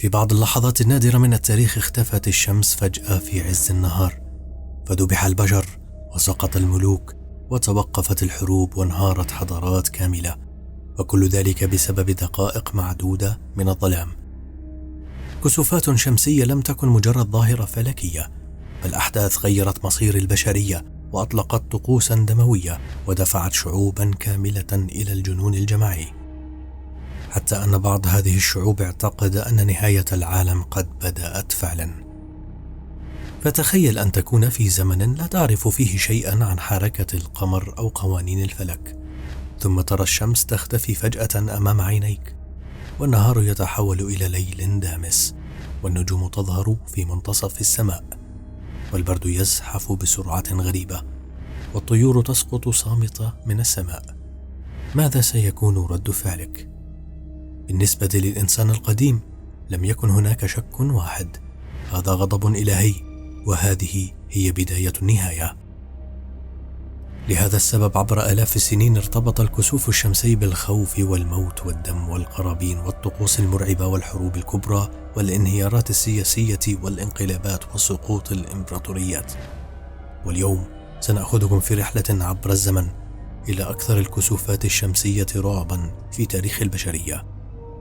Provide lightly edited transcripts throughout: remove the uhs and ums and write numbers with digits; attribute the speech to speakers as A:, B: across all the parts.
A: في بعض اللحظات النادرة من التاريخ اختفت الشمس فجأة في عز النهار، فذبح البشر وسقط الملوك وتوقفت الحروب وانهارت حضارات كاملة، وكل ذلك بسبب دقائق معدودة من الظلام. كسوفات شمسية لم تكن مجرد ظاهرة فلكية، بل أحداث غيرت مصير البشرية وأطلقت طقوسا دموية ودفعت شعوبا كاملة إلى الجنون الجماعي، حتى أن بعض هذه الشعوب اعتقد أن نهاية العالم قد بدأت فعلا. فتخيل أن تكون في زمن لا تعرف فيه شيئا عن حركة القمر أو قوانين الفلك، ثم ترى الشمس تختفي فجأة أمام عينيك، والنهار يتحول إلى ليل دامس، والنجوم تظهر في منتصف السماء، والبرد يزحف بسرعة غريبة، والطيور تسقط صامتة من السماء. ماذا سيكون رد فعلك؟ بالنسبة للإنسان القديم لم يكن هناك شك واحد: هذا غضب إلهي، وهذه هي بداية النهاية. لهذا السبب عبر آلاف السنين ارتبط الكسوف الشمسي بالخوف والموت والدم والقرابين والطقوس المرعبة والحروب الكبرى والانهيارات السياسية والانقلابات وسقوط الإمبراطوريات. واليوم سنأخذكم في رحلة عبر الزمن إلى أكثر الكسوفات الشمسية رعبا في تاريخ البشرية،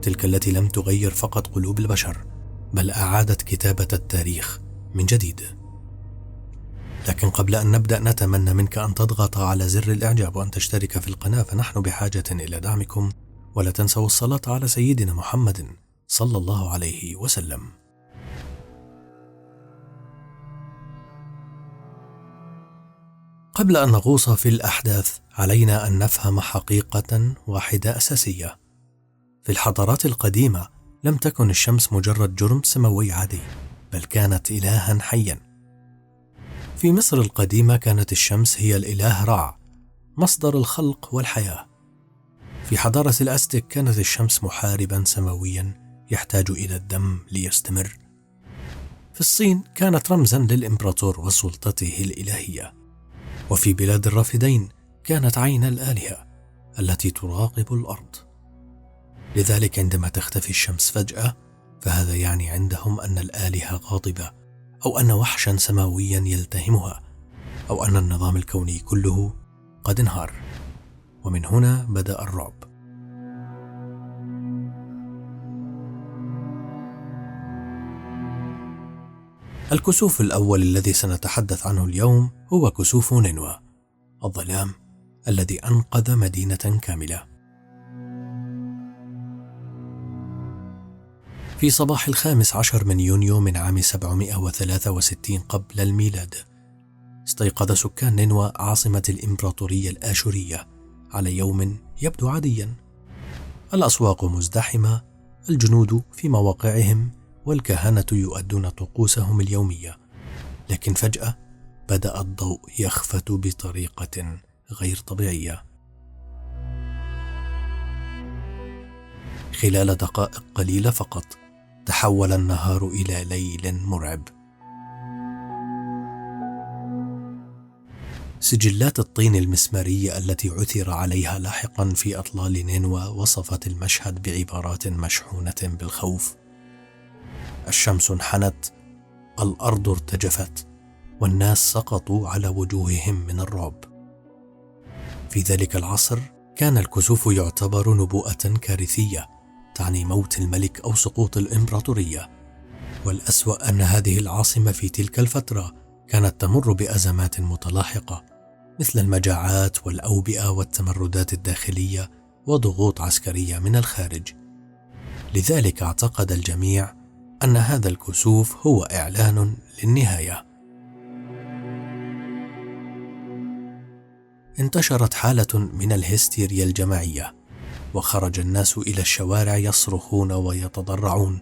A: تلك التي لم تغير فقط قلوب البشر، بل أعادت كتابة التاريخ من جديد. لكن قبل أن نبدأ نتمنى منك أن تضغط على زر الإعجاب وأن تشترك في القناة، فنحن بحاجة إلى دعمكم، ولا تنسوا الصلاة على سيدنا محمد صلى الله عليه وسلم. قبل أن نغوص في الأحداث علينا أن نفهم حقيقة واحدة أساسية: في الحضارات القديمة لم تكن الشمس مجرد جرم سماوي عادي، بل كانت إلها حيا. في مصر القديمة كانت الشمس هي الإله رع، مصدر الخلق والحياة. في حضارة الأزتك كانت الشمس محاربا سماويا يحتاج إلى الدم ليستمر. في الصين كانت رمزا للإمبراطور وسلطته الإلهية. وفي بلاد الرافدين كانت عين الآلهة التي تراقب الأرض. لذلك عندما تختفي الشمس فجأة، فهذا يعني عندهم أن الآلهة غاضبة، أو أن وحشا سماويا يلتهمها، أو أن النظام الكوني كله قد انهار. ومن هنا بدأ الرعب. الكسوف الأول الذي سنتحدث عنه اليوم هو كسوف نينوى، الظلام الذي أنقذ مدينة كاملة. في صباح 15 من يونيو من عام 763 قبل الميلاد، استيقظ سكان نينوى عاصمة الإمبراطورية الآشورية على يوم يبدو عاديا. الأسواق مزدحمة، الجنود في مواقعهم، والكهنة يؤدون طقوسهم اليومية. لكن فجأة بدأ الضوء يخفت بطريقة غير طبيعية. خلال دقائق قليلة فقط تحول النهار إلى ليل مرعب. سجلات الطين المسمارية التي عثر عليها لاحقا في أطلال نينوى وصفت المشهد بعبارات مشحونة بالخوف: الشمس انحنت، الأرض ارتجفت، والناس سقطوا على وجوههم من الرعب. في ذلك العصر كان الكسوف يعتبر نبوءة كارثية تعني موت الملك أو سقوط الإمبراطورية. والأسوأ أن هذه العاصمة في تلك الفترة كانت تمر بأزمات متلاحقة، مثل المجاعات والأوبئة والتمردات الداخلية وضغوط عسكرية من الخارج. لذلك اعتقد الجميع أن هذا الكسوف هو إعلان للنهاية. انتشرت حالة من الهستيريا الجماعية، وخرج الناس إلى الشوارع يصرخون ويتضرعون،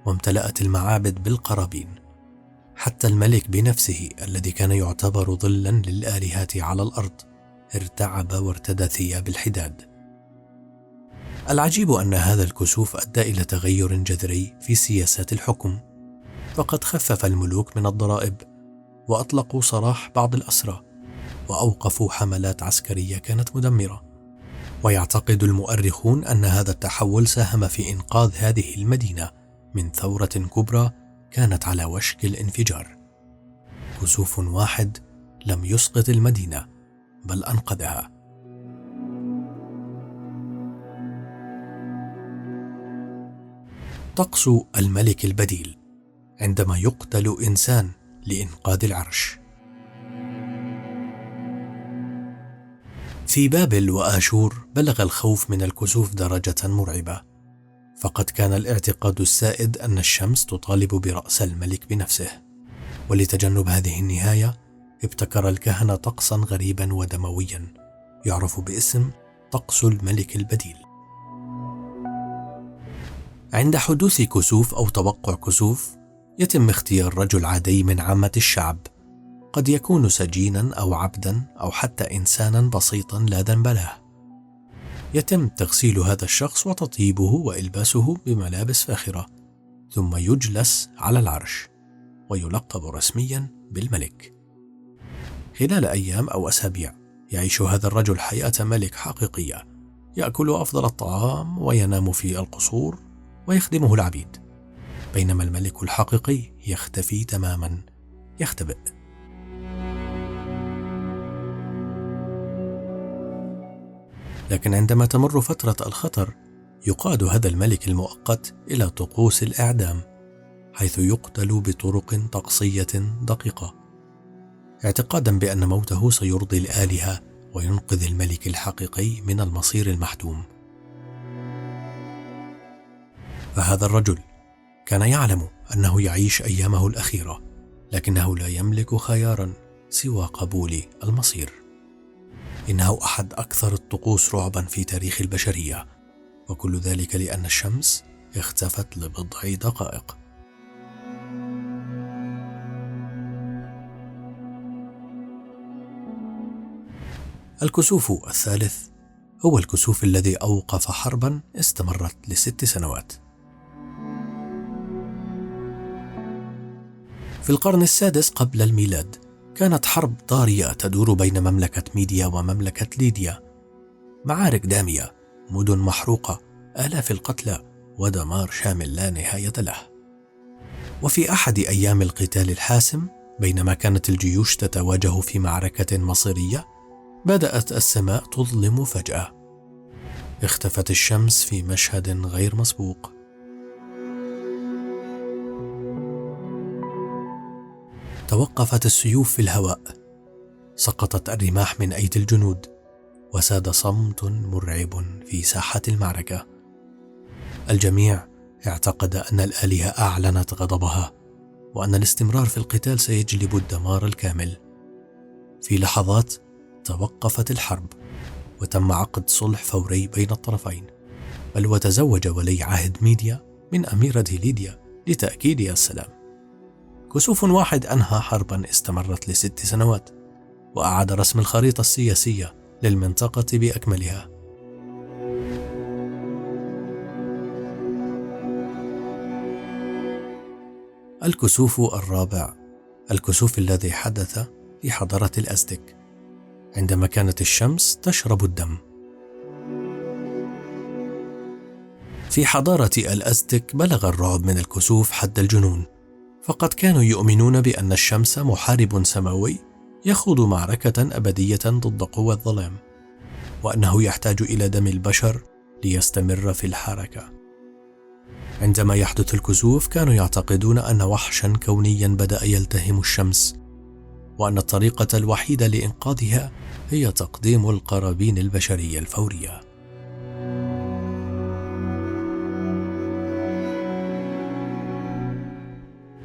A: وامتلأت المعابد بالقرابين. حتى الملك بنفسه الذي كان يعتبر ظلا للآلهات على الأرض ارتعب وارتدى ثياب الحداد. العجيب أن هذا الكسوف أدى إلى تغير جذري في سياسات الحكم، فقد خفف الملوك من الضرائب، وأطلقوا سراح بعض الأسرى، وأوقفوا حملات عسكرية كانت مدمرة. ويعتقد المؤرخون أن هذا التحول ساهم في إنقاذ هذه المدينة من ثورة كبرى كانت على وشك الانفجار. كسوف واحد لم يسقط المدينة بل أنقذها. طقس الملك البديل عندما يقتل إنسان لإنقاذ العرش. في بابل وآشور بلغ الخوف من الكسوف درجة مرعبة، فقد كان الاعتقاد السائد أن الشمس تطالب برأس الملك بنفسه. ولتجنب هذه النهاية ابتكر الكهنة طقسا غريبا ودمويا يعرف باسم طقس الملك البديل. عند حدوث كسوف أو توقع كسوف يتم اختيار رجل عادي من عامة الشعب، قد يكون سجينا أو عبدا أو حتى إنسانا بسيطا لا ذنب له. يتم تغسيل هذا الشخص وتطيبه وإلباسه بملابس فاخرة، ثم يجلس على العرش ويلقب رسميا بالملك. خلال أيام أو أسابيع يعيش هذا الرجل حياة ملك حقيقية، يأكل أفضل الطعام وينام في القصور ويخدمه العبيد، بينما الملك الحقيقي يختفي تماما، يختبئ. لكن عندما تمر فترة الخطر يقاد هذا الملك المؤقت إلى طقوس الإعدام، حيث يقتل بطرق طقسية دقيقة، اعتقادا بأن موته سيرضي الآلهة وينقذ الملك الحقيقي من المصير المحتوم. فهذا الرجل كان يعلم أنه يعيش أيامه الأخيرة، لكنه لا يملك خيارا سوى قبول المصير. إنه أحد أكثر الطقوس رعبا في تاريخ البشرية، وكل ذلك لأن الشمس اختفت لبضع دقائق. الكسوف الثالث هو الكسوف الذي أوقف حربا استمرت ل6 سنوات. في القرن السادس قبل الميلاد كانت حرب طارية تدور بين مملكة ميديا ومملكة ليديا، معارك دامية، مدن محروقة، آلاف القتلى، ودمار شامل لا نهاية له. وفي أحد أيام القتال الحاسم، بينما كانت الجيوش تتواجه في معركة مصيرية، بدأت السماء تظلم فجأة. اختفت الشمس في مشهد غير مسبوق. توقفت السيوف في الهواء، سقطت الرماح من أيدي الجنود، وساد صمت مرعب في ساحة المعركة. الجميع اعتقد أن الآلهة أعلنت غضبها، وأن الاستمرار في القتال سيجلب الدمار الكامل. في لحظات توقفت الحرب، وتم عقد صلح فوري بين الطرفين، بل وتزوج ولي عهد ميديا من أميرة ليديا لتأكيد السلام. كسوف واحد أنهى حربا استمرت ل6 سنوات، وأعاد رسم الخريطة السياسية للمنطقة بأكملها. الكسوف الرابع، الكسوف الذي حدث في حضارة الأزتك عندما كانت الشمس تشرب الدم. في حضارة الأزتك بلغ الرعب من الكسوف حد الجنون، فقد كانوا يؤمنون بأن الشمس محارب سماوي يخوض معركة أبدية ضد قوى الظلام، وأنه يحتاج إلى دم البشر ليستمر في الحركة. عندما يحدث الكسوف كانوا يعتقدون أن وحشا كونيا بدأ يلتهم الشمس، وأن الطريقة الوحيدة لإنقاذها هي تقديم القرابين البشرية الفورية.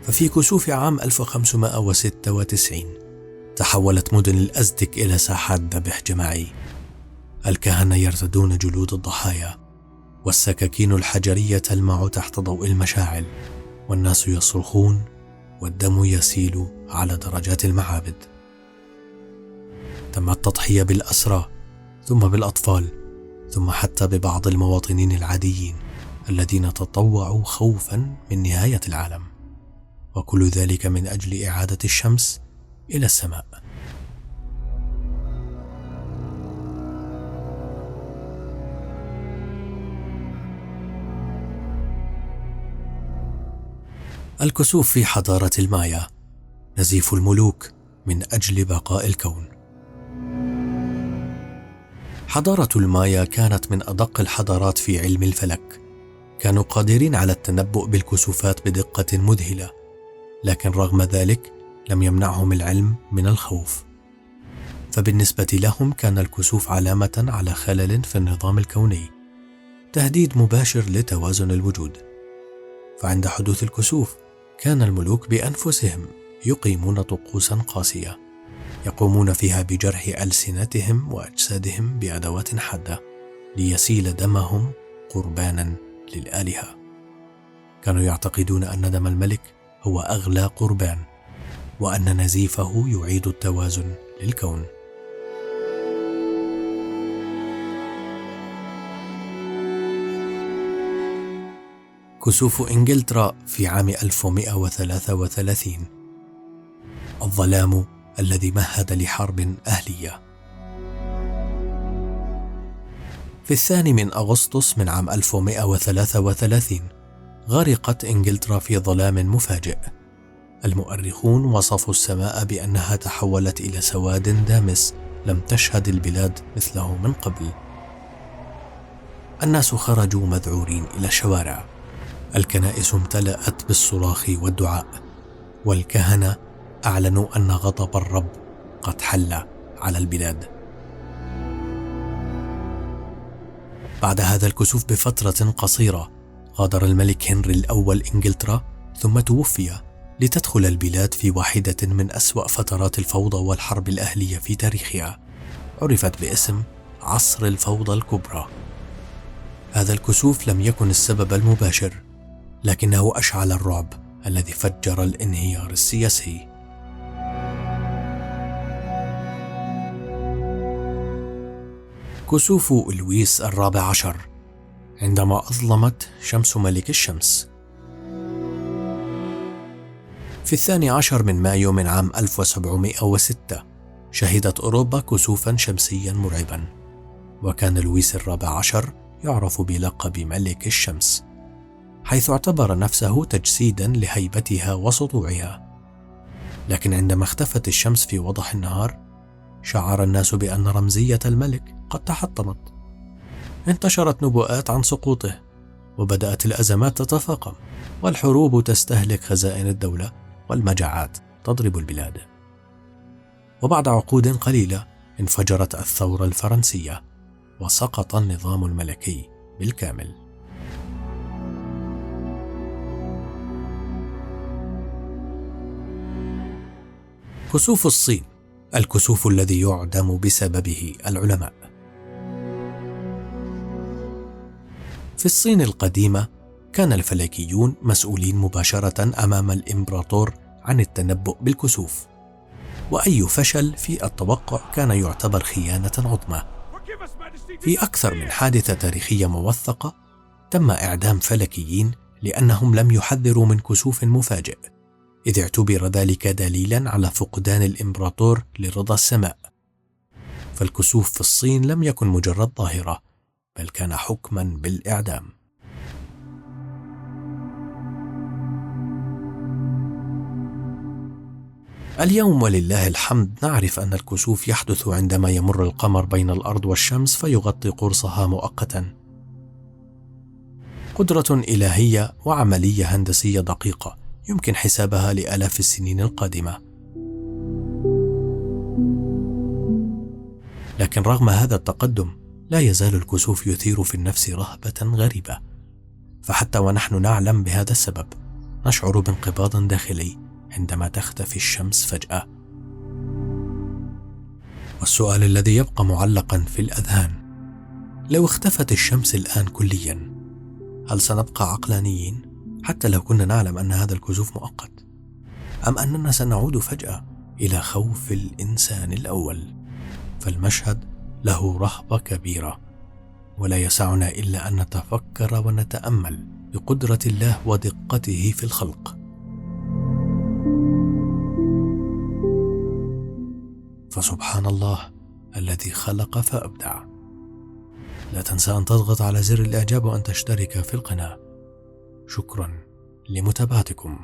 A: ففي كسوف عام 1596 تحولت مدن الأزتك إلى ساحات ذبح جماعي. الكهنة يرتدون جلود الضحايا، والسكاكين الحجرية تلمع تحت ضوء المشاعل، والناس يصرخون والدم يسيل على درجات المعابد. تم التضحية بالأسرى، ثم بالأطفال، ثم حتى ببعض المواطنين العاديين الذين تطوعوا خوفا من نهاية العالم، وكل ذلك من أجل إعادة الشمس إلى السماء. الكسوف في حضارة المايا، نزيف الملوك من أجل بقاء الكون. حضارة المايا كانت من أدق الحضارات في علم الفلك، كانوا قادرين على التنبؤ بالكسوفات بدقة مذهلة، لكن رغم ذلك لم يمنعهم العلم من الخوف، فبالنسبة لهم كان الكسوف علامة على خلل في النظام الكوني، تهديد مباشر لتوازن الوجود. فعند حدوث الكسوف كان الملوك بأنفسهم يقيمون طقوسا قاسية، يقومون فيها بجرح ألسنتهم وأجسادهم بأدوات حادة ليسيل دمهم قربانا للآلهة. كانوا يعتقدون أن دم الملك هو أغلى قربان، وأن نزيفه يعيد التوازن للكون. كسوف إنجلترا في عام 1133. الظلام الذي مهد لحرب أهلية. في 2 أغسطس من عام 1133 غرقت إنجلترا في ظلام مفاجئ. المؤرخون وصفوا السماء بأنها تحولت إلى سواد دامس لم تشهد البلاد مثله من قبل. الناس خرجوا مذعورين إلى الشوارع، الكنائس امتلأت بالصراخ والدعاء، والكهنة أعلنوا أن غضب الرب قد حل على البلاد. بعد هذا الكسوف بفترة قصيرة غادر الملك هنري الأول إنجلترا، ثم توفي لتدخل البلاد في واحدة من أسوأ فترات الفوضى والحرب الأهلية في تاريخها، عرفت باسم عصر الفوضى الكبرى. هذا الكسوف لم يكن السبب المباشر، لكنه أشعل الرعب الذي فجر الانهيار السياسي. كسوف لويس الرابع عشر، عندما أظلمت شمس ملك الشمس. في 12 من مايو من عام 1706 شهدت أوروبا كسوفا شمسيا مرعبا، وكان لويس الرابع عشر يعرف بلقب ملك الشمس، حيث اعتبر نفسه تجسيدا لهيبتها وسطوعها. لكن عندما اختفت الشمس في وضح النهار شعر الناس بأن رمزية الملك قد تحطمت. انتشرت نبوءات عن سقوطه، وبدأت الأزمات تتفاقم، والحروب تستهلك خزائن الدولة، والمجاعات تضرب البلاد. وبعد عقود قليلة انفجرت الثورة الفرنسية، وسقط النظام الملكي بالكامل. كسوف الصين، الكسوف الذي يعدم بسببه العلماء. في الصين القديمة كان الفلكيون مسؤولين مباشرة أمام الإمبراطور عن التنبؤ بالكسوف، وأي فشل في التوقع كان يعتبر خيانة عظمى. في أكثر من حادثة تاريخية موثقة تم إعدام فلكيين لأنهم لم يحذروا من كسوف مفاجئ، إذ اعتبر ذلك دليلا على فقدان الإمبراطور لرضا السماء. فالكسوف في الصين لم يكن مجرد ظاهرة، بل كان حكما بالإعدام. اليوم ولله الحمد نعرف أن الكسوف يحدث عندما يمر القمر بين الأرض والشمس فيغطي قرصها مؤقتا. قدرة إلهية وعملية هندسية دقيقة يمكن حسابها لآلاف السنين القادمة. لكن رغم هذا التقدم لا يزال الكسوف يثير في النفس رهبة غريبة، فحتى ونحن نعلم بهذا السبب نشعر بانقباض داخلي عندما تختفي الشمس فجأة. والسؤال الذي يبقى معلقا في الأذهان: لو اختفت الشمس الآن كليا، هل سنبقى عقلانيين حتى لو كنا نعلم أن هذا الكسوف مؤقت؟ أم أننا سنعود فجأة إلى خوف الإنسان الأول؟ فالمشهد له رهبة كبيرة، ولا يسعنا إلا أن نتفكر ونتأمل بقدرة الله ودقته في الخلق. فسبحان الله الذي خلق فأبدع. لا تنسى أن تضغط على زر الإعجاب وأن تشترك في القناة. شكرا لمتابعتكم.